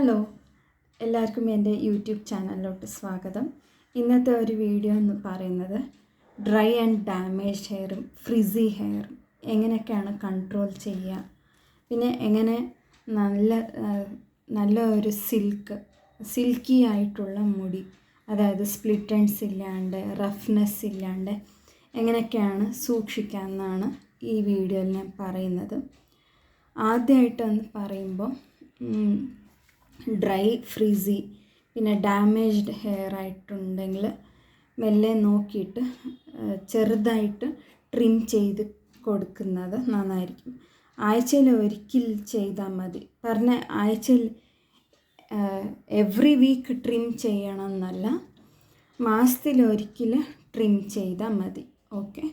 Hello, എല്ലാവർക്കും എൻ്റെ YouTube ചാനലിലോട്ട് സ്വാഗതം. ഇന്നത്തെ ഒരു വീഡിയോ എന്ന് പറയുന്നത് ഡ്രൈ ആൻഡ് ഡാമേജ് ഹെയറും ഫ്രിസി ഹെയറും എങ്ങനെയൊക്കെയാണ് കൺട്രോൾ ചെയ്യുക, പിന്നെ എങ്ങനെ നല്ല ഒരു സിൽക്കി ആയിട്ടുള്ള മുടി, അതായത് സ്പ്ലിറ്റ് എൻഡ്സ് ഇല്ലാണ്ട് റഫ്നെസ് ഇല്ലാണ്ട് എങ്ങനെയൊക്കെയാണ് സൂക്ഷിക്കാമെന്നാണ് ഈ വീഡിയോയിൽ ഞാൻ പറയുന്നത്. ആദ്യമായിട്ടെന്ന് പറയുമ്പോൾ ഡ്രൈ ഫ്രിസി പിന്നെ ഡാമേജ്ഡ് ഹെയർ ആയിട്ടുണ്ടെങ്കിൽ മെല്ലെ നോക്കിയിട്ട് ചെറുതായിട്ട് ട്രിം ചെയ്ത് കൊടുക്കുന്നത് നന്നായിരിക്കും. ആഴ്ചയിൽ ഒരിക്കൽ ചെയ്താൽ മതി. ആഴ്ചയിൽ എവറി വീക്ക് ട്രിം ചെയ്യണം എന്നല്ല, മാസത്തിലൊരിക്കൽ ട്രിം ചെയ്താൽ മതി. ഓക്കെ.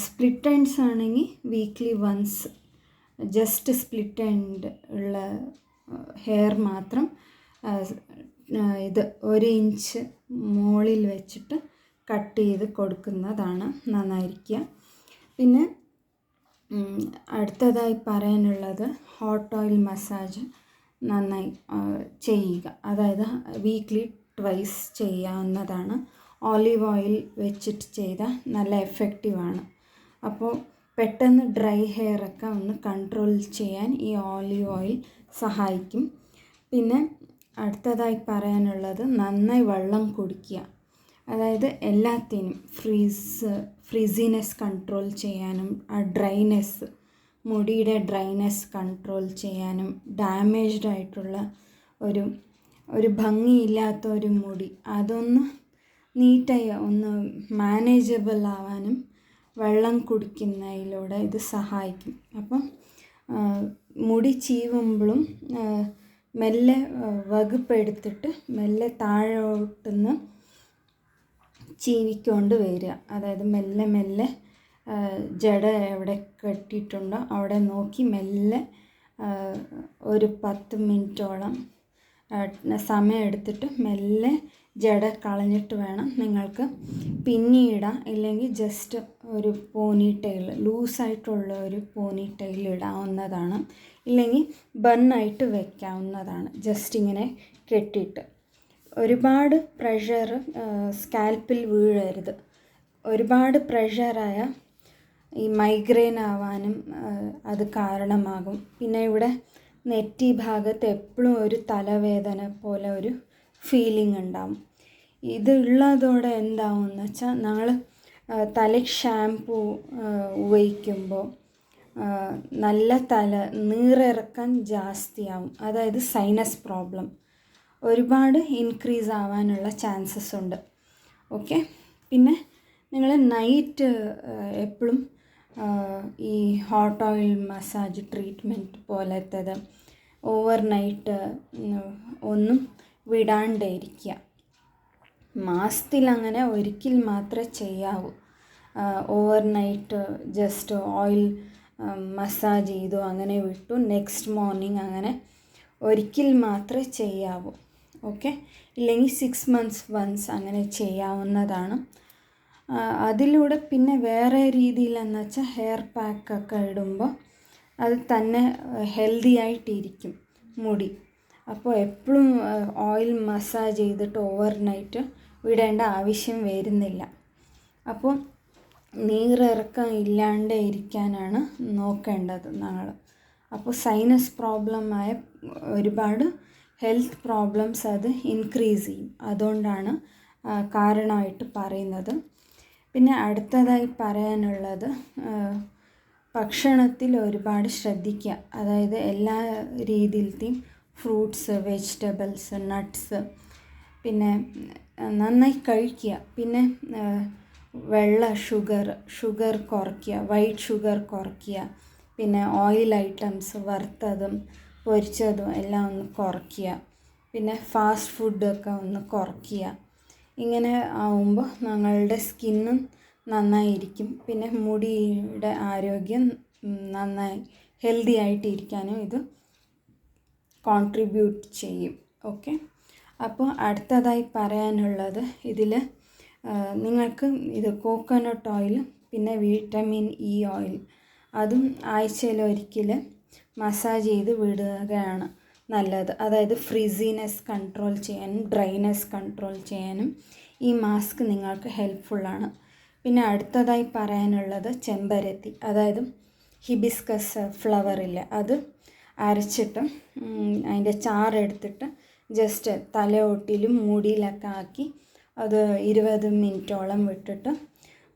സ്പ്ലിറ്റ് എൻഡ്സ് ആണെങ്കിൽ weekly once just split end ഉള്ള ഹെയർ മാത്രം ഇത് 1 ഇഞ്ച് മുകളിൽ വെച്ചിട്ട് കട്ട് ചെയ്ത് കൊടുക്കുന്നതാണ് നന്നായിരിക്കുക. പിന്നെ അടുത്തതായി പറയാനുള്ളത് ഹോട്ട് ഓയിൽ മസാജ് നന്നായി ചെയ്യുക, അതായത് വീക്ക്ലി ട്വൈസ് ചെയ്യാവുന്നതാണ്. ഓലിവ് ഓയിൽ വെച്ചിട്ട് ചെയ്താൽ നല്ല എഫക്റ്റീവാണ്. അപ്പോൾ പെട്ടെന്ന് ഡ്രൈ ഹെയറൊക്കെ ഒന്ന് കൺട്രോൾ ചെയ്യാൻ ഈ ഓലിവ് ഓയിൽ സഹായിക്കും. പിന്നെ അടുത്തതായി പറയാനുള്ളത് നന്നായി വെള്ളം കുടിക്കുക, അതായത് എല്ലാത്തിനും ഫ്രീസിനെസ് കൺട്രോൾ ചെയ്യാനും ഡ്രൈനെസ്, മുടിയുടെ ഡ്രൈനെസ് കൺട്രോൾ ചെയ്യാനും ഡാമേജ്ഡ് ആയിട്ടുള്ള ഒരു ഭംഗിയില്ലാത്ത ഒരു മുടി അതൊന്ന് നീറ്റായി ഒന്ന് മാനേജബിൾ ആവാനും വെള്ളം കുടിക്കുന്നതിലൂടെ ഇത് സഹായിക്കും. അപ്പം മുടി ചീവുമ്പോഴും മെല്ലെ വകുപ്പെടുത്തിട്ട് മെല്ലെ താഴോട്ടുനിന്ന് ചീവിക്കൊണ്ട് വരിക, അതായത് മെല്ലെ മെല്ലെ ജട എവിടെ കെട്ടിയിട്ടുണ്ടോ അവിടെ നോക്കി മെല്ലെ ഒരു 10 മിനിറ്റോളം സമയം എടുത്തിട്ട് മെല്ലെ ജട കളഞ്ഞിട്ട് വേണം നിങ്ങൾക്ക് പിന്നിടാം. ഇല്ലെങ്കിൽ ജസ്റ്റ് ഒരു പോനി ടെയിൽ, ലൂസായിട്ടുള്ള ഒരു പോനി ടെയിൽ ഇടാവുന്നതാണ്. ഇല്ലെങ്കിൽ ബണ്ണായിട്ട് വയ്ക്കാവുന്നതാണ്, ജസ്റ്റ് ഇങ്ങനെ കെട്ടിയിട്ട്. ഒരുപാട് പ്രഷർ സ്കാൽപ്പിൽ വീഴരുത്. ഒരുപാട് പ്രഷറായ ഈ മൈഗ്രെയിൻ ആവാനും അത് കാരണമാകും. പിന്നെ ഇവിടെ നെറ്റി ഭാഗത്ത് എപ്പോഴും ഒരു തലവേദന പോലെ ഒരു ഫീലിംഗ് ഉണ്ടാവും. ഇതുള്ളതോടെ എന്താവുമെന്ന് വെച്ചാൽ ഞങ്ങൾ തലയ്ക്ക് ഷാംപൂ ഉപയോഗിക്കുമ്പോൾ നല്ല നീരിറക്കം ജാസ്തിയാവും, അതായത് സൈനസ് പ്രോബ്ലം ഒരുപാട് ഇൻക്രീസ് ആവാനുള്ള ചാൻസസ് ഉണ്ട്. ഓക്കെ. പിന്നെ നിങ്ങൾ നൈറ്റ് എപ്പോഴും ഈ ഹോട്ട് ഓയിൽ മസാജ് ട്രീറ്റ്മെൻറ്റ് പോലത്തേത് ഓവർ നൈറ്റ് ഒന്നും വിടാണ്ടിരിക്കുക. മാസത്തിൽ അങ്ങനെ ഒരിക്കൽ മാത്രമേ ചെയ്യാവൂ. Overnight just oil massage ചെയ്തു അങ്ങനെ വിട്ടു, നെക്സ്റ്റ് മോർണിംഗ് അങ്ങനെ ഒരിക്കൽ മാത്രമേ ചെയ്യാവൂ. ഓക്കെ. ഇല്ലെങ്കിൽ 6 months വൺസ് അങ്ങനെ ചെയ്യാവുന്നതാണ്. അതിലൂടെ പിന്നെ വേറെ രീതിയിലെന്ന് വെച്ചാൽ ഹെയർ പാക്കൊക്കെ ഇടുമ്പോൾ അത് തന്നെ ഹെൽത്തി ആയിട്ടിരിക്കും മുടി. അപ്പോൾ എപ്പോഴും ഓയിൽ മസാജ് ചെയ്തിട്ട് ഓവർ നൈറ്റ് വിടേണ്ട ആവശ്യം വരുന്നില്ല. അപ്പോൾ നീരിറക്കം ഇല്ലാണ്ട് ഇരിക്കാനാണ് നോക്കേണ്ടത് ഞങ്ങൾ. അപ്പോൾ സൈനസ് പ്രോബ്ലമായ ഒരുപാട് ഹെൽത്ത് പ്രോബ്ലംസ് അത് ഇൻക്രീസ് ചെയ്യും. അതുകൊണ്ടാണ് കാരണമായിട്ട് പറയുന്നത്. പിന്നെ അടുത്തതായി പറയാനുള്ളത് ഭക്ഷണത്തിൽ ഒരുപാട് ശ്രദ്ധിക്കുക, അതായത് എല്ലാ രീതിയിലത്തെയും ഫ്രൂട്ട്സ്, വെജിറ്റബിൾസ്, നട്ട്സ് പിന്നെ നന്നായി കഴിക്കുക. പിന്നെ ഷുഗർ കുറയ്ക്കുക, വൈറ്റ് ഷുഗർ കുറയ്ക്കുക. പിന്നെ ഓയിൽ ഐറ്റംസ് വറുത്തതും പൊരിച്ചതും എല്ലാം ഒന്ന് കുറയ്ക്കുക. പിന്നെ ഫാസ്റ്റ് ഫുഡൊക്കെ ഒന്ന് കുറയ്ക്കുക. ഇങ്ങനെ ആവുമ്പോൾ ഞങ്ങളുടെ സ്കിന്നും നന്നായിരിക്കും. പിന്നെ മുടിയുടെ ആരോഗ്യം നന്നായി ഹെൽത്തി ആയിട്ടിരിക്കാനും ഇത് കോൺട്രിബ്യൂട്ട് ചെയ്യും. ഓക്കെ. അപ്പോൾ അടുത്തതായി പറയാനുള്ളത് ഇതിൽ നിങ്ങൾക്ക് ഇത് കോക്കനട്ട് ഓയിൽ പിന്നെ വിറ്റമിൻ ഇ ഓയിൽ അതും ആഴ്ചയിൽ ഒരിക്കൽ മസാജ് ചെയ്ത് വിടുകയാണ് നല്ലത്. അതായത് ഫ്രിസിനെസ് കൺട്രോൾ ചെയ്യാനും ഡ്രൈനെസ് കൺട്രോൾ ചെയ്യാനും ഈ മാസ്ക് നിങ്ങൾക്ക് ഹെൽപ്ഫുള്ളാണ്. പിന്നെ അടുത്തതായി പറയാനുള്ളത് ചെമ്പരത്തി, അതായത് ഹിബിസ്കസ് ഫ്ലവറില്ല, അത് അരച്ചിട്ട് അതിൻ്റെ ചാറെടുത്തിട്ട് ജസ്റ്റ് തലയോട്ടിലും മുടിയിലൊക്കെ ആക്കി അത് 20 മിനിറ്റോളം വിട്ടിട്ട്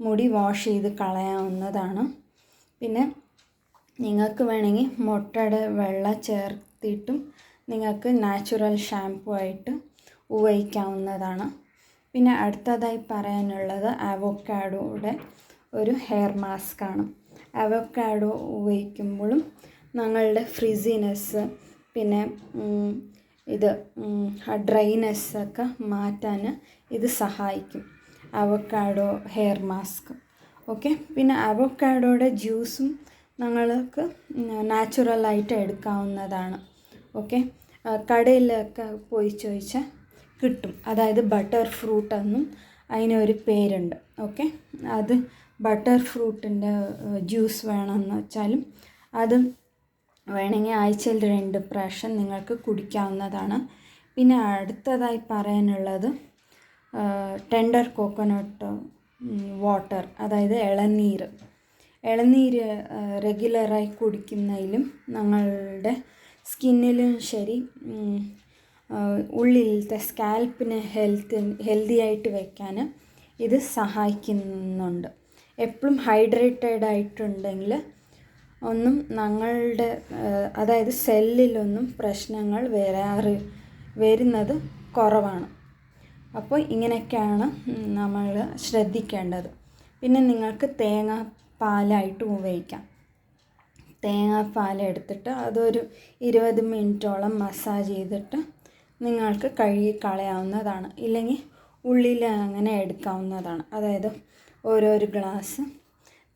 മുടി വാഷ് ചെയ്ത് കളയാവുന്നതാണ്. പിന്നെ നിങ്ങൾക്ക് വേണമെങ്കിൽ മുട്ടയുടെ വെള്ള ചേർത്തിട്ടും നിങ്ങൾക്ക് നാച്ചുറൽ ഷാംപൂ ആയിട്ട് ഉപയോഗിക്കാവുന്നതാണ്. പിന്നെ അടുത്തതായി പറയാനുള്ളത് അവോക്കാഡോയുടെ ഒരു ഹെയർ മാസ്കാണ്. അവോക്കാഡോ ഉപയോഗിക്കുമ്പോഴും ഞങ്ങളുടെ ഫ്രിസിനെസ് പിന്നെ ഇത് ഡ്രൈനെസ്സൊക്കെ മാറ്റാൻ ഇത് സഹായിക്കും, അവോക്കാഡോ ഹെയർ മാസ്ക്. ഓക്കെ, പിന്നെ അവോക്കാഡോയുടെ ജ്യൂസും ഞങ്ങൾക്ക് നാച്ചുറലായിട്ട് എടുക്കാവുന്നതാണ്. ഓക്കെ, കടയിലൊക്കെ പോയി ചോദിച്ചാൽ കിട്ടും. അതായത് ബട്ടർ ഫ്രൂട്ട് എന്നും അതിനൊരു പേരുണ്ട്. ഓക്കെ, അത് ബട്ടർ ഫ്രൂട്ടിൻ്റെ ജ്യൂസ് വേണമെന്ന് വെച്ചാലും അത് വേണമെങ്കിൽ ആഴ്ചയിൽ 2 പ്രാവശ്യം നിങ്ങൾക്ക് കുടിക്കാവുന്നതാണ്. പിന്നെ അടുത്തതായി പറയാനുള്ളത് ടെൻഡർ കോക്കനട്ട് വാട്ടർ, അതായത് ഇളനീര് റെഗുലറായി കുടിക്കുന്നതിലും ഞങ്ങളുടെ സ്കിന്നിലും ശരി ഉള്ളിലത്തെ സ്കാൽപ്പിന് ഹെൽത്തി ആയിട്ട് വയ്ക്കാൻ ഇത് സഹായിക്കുന്നുണ്ട്. എപ്പോഴും ഹൈഡ്രേറ്റഡ് ആയിട്ടുണ്ടെങ്കിൽ ഒന്നും ഞങ്ങളുടെ അതായത് സെല്ലിലൊന്നും പ്രശ്നങ്ങൾ വരുന്നത് കുറവാണ്. അപ്പോൾ ഇങ്ങനെയൊക്കെയാണ് നമ്മൾ ശ്രദ്ധിക്കേണ്ടത്. പിന്നെ നിങ്ങൾക്ക് തേങ്ങാപ്പാലായിട്ട് ഉപയോഗിക്കാം. തേങ്ങാപ്പാൽ എടുത്തിട്ട് അതൊരു 20 മിനിറ്റോളം മസാജ് ചെയ്തിട്ട് നിങ്ങൾക്ക് കഴുകി കളയാവുന്നതാണ്. ഇല്ലെങ്കിൽ ഉള്ളിൽ അങ്ങനെ എടുക്കാവുന്നതാണ്. അതായത് ഓരോരു ഗ്ലാസ്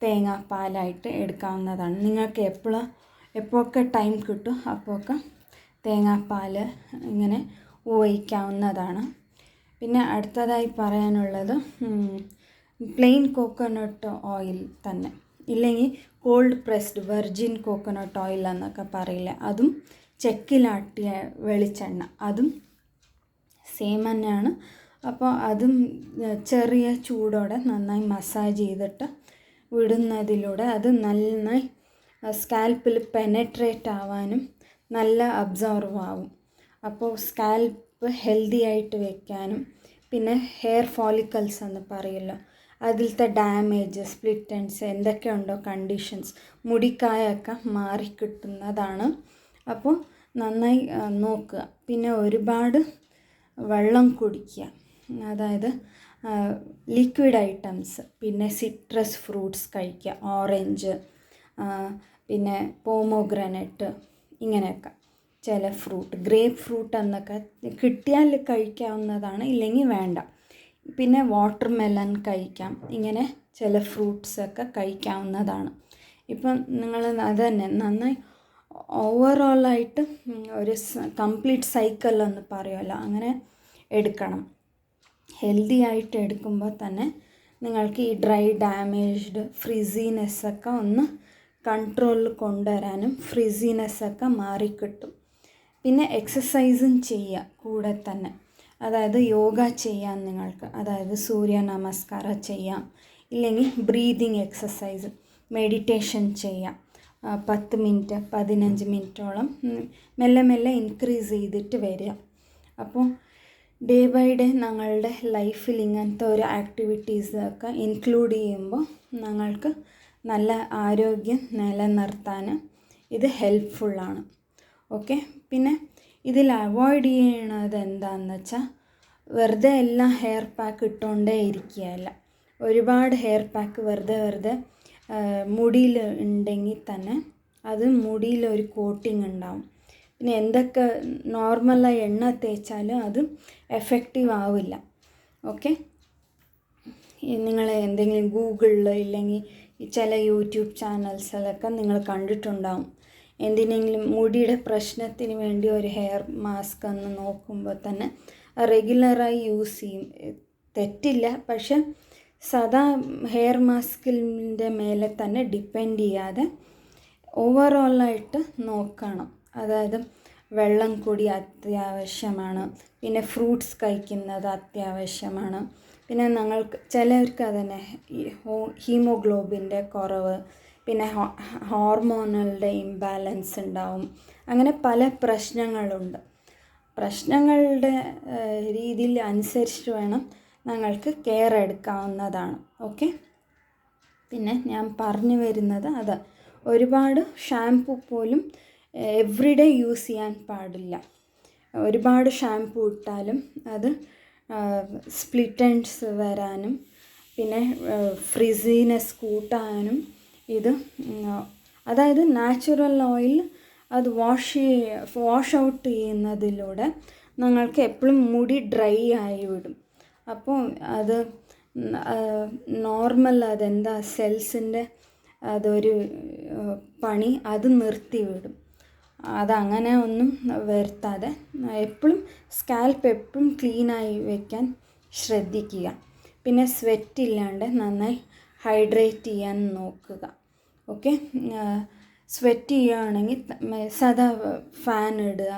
തേങ്ങാപ്പാലായിട്ട് എടുക്കാവുന്നതാണ്. നിങ്ങൾക്ക് എപ്പോഴൊക്കെ ടൈം കിട്ടും അപ്പോഴൊക്കെ തേങ്ങാപ്പാൽ ഇങ്ങനെ ഉപയോഗിക്കാവുന്നതാണ്. പിന്നെ അടുത്തതായി പറയാനുള്ളത് പ്ലെയിൻ കോക്കനട്ട് ഓയിൽ തന്നെ, ഇല്ലെങ്കിൽ called pressed virgin coconut oil എന്നൊക്കെ പറയില്ല, അതും ചെക്കിലാട്ടിയ വെളിച്ചെണ്ണ, അതും സെയിം തന്നെയാണ്. അപ്പോൾ അതും ചെറിയ ചൂടോടെ നന്നായി മസാജ് ചെയ്തിട്ട് വിടുന്നതിലൂടെ അത് നന്നായി സ്കാൽപ്പിൽ പെനട്രേറ്റ് ആവാനും നല്ല അബ്സോർവ് ആവും. അപ്പോൾ സ്കാൽപ്പ് ഹെൽത്തി ആയിട്ട് വയ്ക്കാനും പിന്നെ ഹെയർ ഫോളിക്കൽസ് എന്ന് പറയുമല്ലോ, അതിലത്തെ ഡാമേജ്, സ്പ്ലിറ്റ് എൻഡ്സ് എന്തൊക്കെയുണ്ടോ കണ്ടീഷൻസ്, മുടിക്കായൊക്കെ മാറിക്കിട്ടുന്നതാണ്. അപ്പോൾ നന്നായി നോക്കുക. പിന്നെ ഒരുപാട് വെള്ളം കുടിക്കുക, അതായത് ലിക്വിഡ് ഐറ്റംസ്, പിന്നെ സിട്രസ് ഫ്രൂട്ട്സ് കഴിക്കുക, ഓറഞ്ച്, പിന്നെ പോമോഗ്രാനൈറ്റ്, ഇങ്ങനെയൊക്കെ ചില ഫ്രൂട്ട്, ഗ്രേപ്പ് ഫ്രൂട്ട് എന്നൊക്കെ കിട്ടിയാൽ കഴിക്കാവുന്നതാണ്, ഇല്ലെങ്കിൽ വേണ്ട. പിന്നെ വാട്ടർ മെലൺ കഴിക്കാം. ഇങ്ങനെ ചില ഫ്രൂട്ട്സൊക്കെ കഴിക്കാവുന്നതാണ്. ഇപ്പം നിങ്ങൾ അത് തന്നെ നന്നായി ഓവറോളായിട്ട് ഒരു കംപ്ലീറ്റ് സൈക്കിൾ എന്ന് പറയുമല്ലോ, അങ്ങനെ എടുക്കണം. ഹെൽത്തി ആയിട്ട് എടുക്കുമ്പോൾ തന്നെ നിങ്ങൾക്ക് ഈ ഡ്രൈ ഡാമേജ്ഡ് ഫ്രിസിനെസ്സൊക്കെ ഒന്ന് കൺട്രോളിൽ കൊണ്ടുവരാനും ഫ്രിസിനെസ്സൊക്കെ മാറിക്കിട്ടും. പിന്നെ എക്സസൈസും ചെയ്യുക കൂടെ തന്നെ, അതായത് യോഗ ചെയ്യാം നിങ്ങൾക്ക്, അതായത് സൂര്യ നമസ്കാരം ചെയ്യാം, ഇല്ലെങ്കിൽ ബ്രീതിങ് എക്സസൈസ്, മെഡിറ്റേഷൻ ചെയ്യാം. 10 മിനിറ്റ് 15 മിനിറ്റോളം മെല്ലെ മെല്ലെ ഇൻക്രീസ് ചെയ്തിട്ട് വരിക. അപ്പോൾ ഡേ ബൈ ഡേ ഞങ്ങളുടെ ലൈഫിൽ ഇങ്ങനത്തെ ഒരു ആക്ടിവിറ്റീസൊക്കെ ഇൻക്ലൂഡ് ചെയ്യുമ്പോൾ ഞങ്ങൾക്ക് നല്ല ആരോഗ്യം നിലനിർത്താൻ ഇത് ഹെൽപ്ഫുള്ളാണ്. ഓക്കെ, പിന്നെ ഇതിൽ അവോയ്ഡ് ചെയ്യണത് എന്താണെന്ന് വെച്ചാൽ വെറുതെ എല്ലാം ഹെയർ പാക്ക് ഇട്ടുകൊണ്ടേ ഇരിക്കുകയല്ല. ഒരുപാട് ഹെയർ പാക്ക് വെറുതെ മുടിയിൽ ഉണ്ടെങ്കിൽ തന്നെ അത് മുടിയിലൊരു കോട്ടിങ് ഉണ്ടാവും. പിന്നെ എന്തൊക്കെ നോർമലായി എണ്ണ തേച്ചാലും അത് എഫക്റ്റീവ് ആവില്ല. ഓക്കെ, നിങ്ങൾ എന്തെങ്കിലും ഗൂഗിളിൽ ഇല്ലെങ്കിൽ ചില യൂട്യൂബ് ചാനൽസിലൊക്കെ നിങ്ങൾ കണ്ടിട്ടുണ്ടാവും. എന്തിനെങ്കിലും മുടിയുടെ പ്രശ്നത്തിന് വേണ്ടി ഒരു ഹെയർ മാസ്ക് എന്ന് നോക്കുമ്പോൾ തന്നെ റെഗുലറായി യൂസ് ചെയ്യും, തെറ്റില്ല. പക്ഷെ സാധാ ഹെയർ മാസ്കിൻ്റെ മേലെ തന്നെ ഡിപ്പെൻഡ് ചെയ്യാതെ ഓവറോളായിട്ട് നോക്കണം. അതായത് വെള്ളം കൂടി അത്യാവശ്യമാണ്. പിന്നെ ഫ്രൂട്ട്സ് കഴിക്കുന്നത് അത്യാവശ്യമാണ്. പിന്നെ ചിലർക്ക് അതന്നെ ഹീമോഗ്ലോബിൻ്റെ കുറവ്, പിന്നെ ഹോർമോണുകളുടെ ഇംബാലൻസ് ഉണ്ടാവും. അങ്ങനെ പല പ്രശ്നങ്ങളുണ്ട്. പ്രശ്നങ്ങളുടെ രീതിയിൽ അനുസരിച്ചിട്ട് വേണം ഞങ്ങൾക്ക് കെയർ എടുക്കാവുന്നതാണ്. ഓക്കെ. പിന്നെ ഞാൻ പറഞ്ഞു വരുന്നത് അത് ഒരുപാട് ഷാംപൂ പോലും എവ്രിഡേ യൂസ് ചെയ്യാൻ പാടില്ല. ഒരുപാട് ഷാംപൂ ഇട്ടാലും അത് സ്പ്ലിറ്റ് എൻഡ്സ് വരാനും പിന്നെ ഫ്രിസിനെസ് കൂട്ടാനും അതായത് നാച്ചുറൽ ഓയിൽ അത് വാഷ് ഔട്ട് ചെയ്യുന്നതിലൂടെ നിങ്ങൾക്ക് എപ്പോഴും മുടി ഡ്രൈ ആയി വിടും. അപ്പോൾ അത് നോർമൽ അതെന്താ സെൽസിൻ്റെ അതൊരു പണി അത് നിർത്തിവിടും. അതങ്ങനെ ഒന്നും വരുത്താതെ എപ്പോഴും സ്കാൽപ്പ് എപ്പോഴും ക്ലീനായി വയ്ക്കാൻ ശ്രദ്ധിക്കുക. പിന്നെ സ്വെറ്റ് ഇല്ലാണ്ട് നന്നായി ഹൈഡ്രേറ്റ് ചെയ്യാൻ നോക്കുക. ഓക്കെ. സ്വെറ്റ് ചെയ്യുകയാണെങ്കിൽ സാധാ ഫാൻ ഇടുക.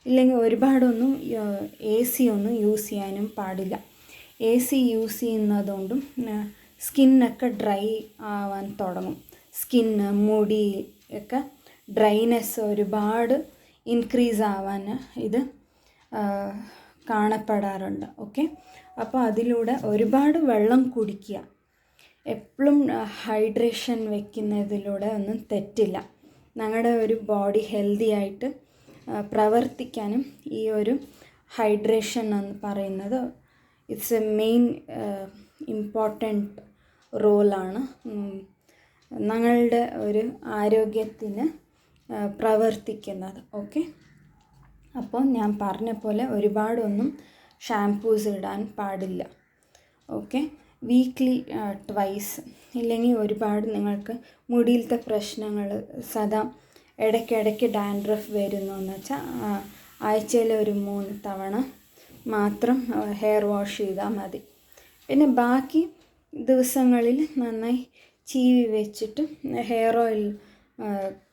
ഇല്ലെങ്കിൽ ഒരുപാടൊന്നും AC ഒന്നും യൂസ് ചെയ്യാനും പാടില്ല. AC യൂസ് ചെയ്യുന്നതുകൊണ്ടും സ്കിന്നൊക്കെ ഡ്രൈ ആവാൻ തുടങ്ങും. മുടി ഒക്കെ ഡ്രൈനെസ് ഒരുപാട് ഇൻക്രീസ് ആവാൻ ഇത് കാണപ്പെടാറുണ്ട്. ഓക്കെ. അപ്പോൾ അതിലൂടെ ഒരുപാട് വെള്ളം കുടിക്കുക. എപ്പോഴും ഹൈഡ്രേഷൻ വയ്ക്കുന്നതിലൂടെ ഒന്നും തെറ്റില്ല. ഞങ്ങളുടെ ഒരു ബോഡി ഹെൽത്തി ആയിട്ട് പ്രവർത്തിക്കാനും ഈ ഒരു ഹൈഡ്രേഷൻ എന്ന് പറയുന്നത് ഇറ്റ്സ് എ മെയിൻ ഇമ്പോർട്ടൻറ്റ് റോളാണ് ഞങ്ങളുടെ ഒരു ആരോഗ്യത്തിന് പ്രവർത്തിക്കുന്നത്. ഓക്കെ. അപ്പോൾ ഞാൻ പറഞ്ഞ പോലെ ഒരുപാടൊന്നും ഷാംപൂസ് ഇടാൻ പാടില്ല. ഓക്കെ. വീക്ക്ലി ട്വൈസ് ഇല്ലെങ്കിൽ ഒരുപാട് നിങ്ങൾക്ക് മുടിയിലത്തെ പ്രശ്നങ്ങൾ ഇടയ്ക്കിടയ്ക്ക് ഡാൻഡ്രഫ് വരുന്നു എന്ന് വെച്ചാൽ ആഴ്ചയിൽ ഒരു 3 തവണ മാത്രം ഹെയർ വാഷ് ചെയ്താൽ മതി. പിന്നെ ബാക്കി ദിവസങ്ങളിൽ നന്നായി ചീവി വെച്ചിട്ട് ഹെയർ ഓയിൽ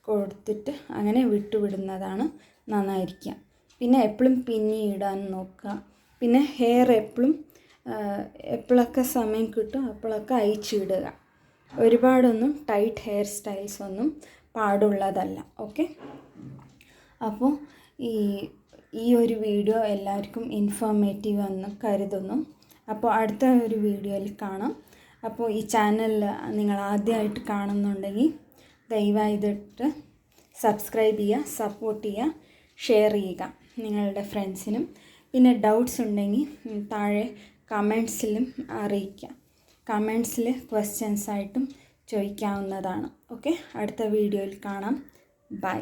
കൊടുത്തിട്ട് അങ്ങനെ വിട്ടുവിടുന്നതാണ് നന്നായിരിക്കുക. പിന്നെ എപ്പോഴും പിന്നി ഇടാൻ നോക്കുക. പിന്നെ ഹെയർ എപ്പോഴൊക്കെ സമയം കിട്ടും അപ്പോഴൊക്കെ അയച്ചിടുക. ഒരുപാടൊന്നും ടൈറ്റ് ഹെയർ സ്റ്റൈൽസ് ഒന്നും പാടുള്ളതല്ല. ഓക്കെ. അപ്പോൾ ഈ ഒരു വീഡിയോ എല്ലാവർക്കും ഇൻഫോർമേറ്റീവ് എന്ന് കരുതുന്നു. അപ്പോൾ അടുത്ത ഒരു വീഡിയോയിൽ കാണാം. അപ്പോൾ ഈ ചാനൽ നിങ്ങൾ ആദ്യമായിട്ട് കാണുന്നുണ്ടെങ്കിൽ ദയവായി ഇതിട്ട് സബ്സ്ക്രൈബ് ചെയ്യുക, സപ്പോർട്ട് ചെയ്യുക, ഷെയർ ചെയ്യുക നിങ്ങളുടെ ഫ്രണ്ട്സിനും. പിന്നെ ഡൗട്ട്സ് ഉണ്ടെങ്കിൽ താഴെ കമൻസിലും അറിയിക്കുക. കമൻസിൽ ക്വസ്റ്റ്യൻസ് ആയിട്ടും ചോദിക്കാവുന്നതാണ്. ഓക്കെ. അടുത്ത വീഡിയോയിൽ കാണാം. ബൈ.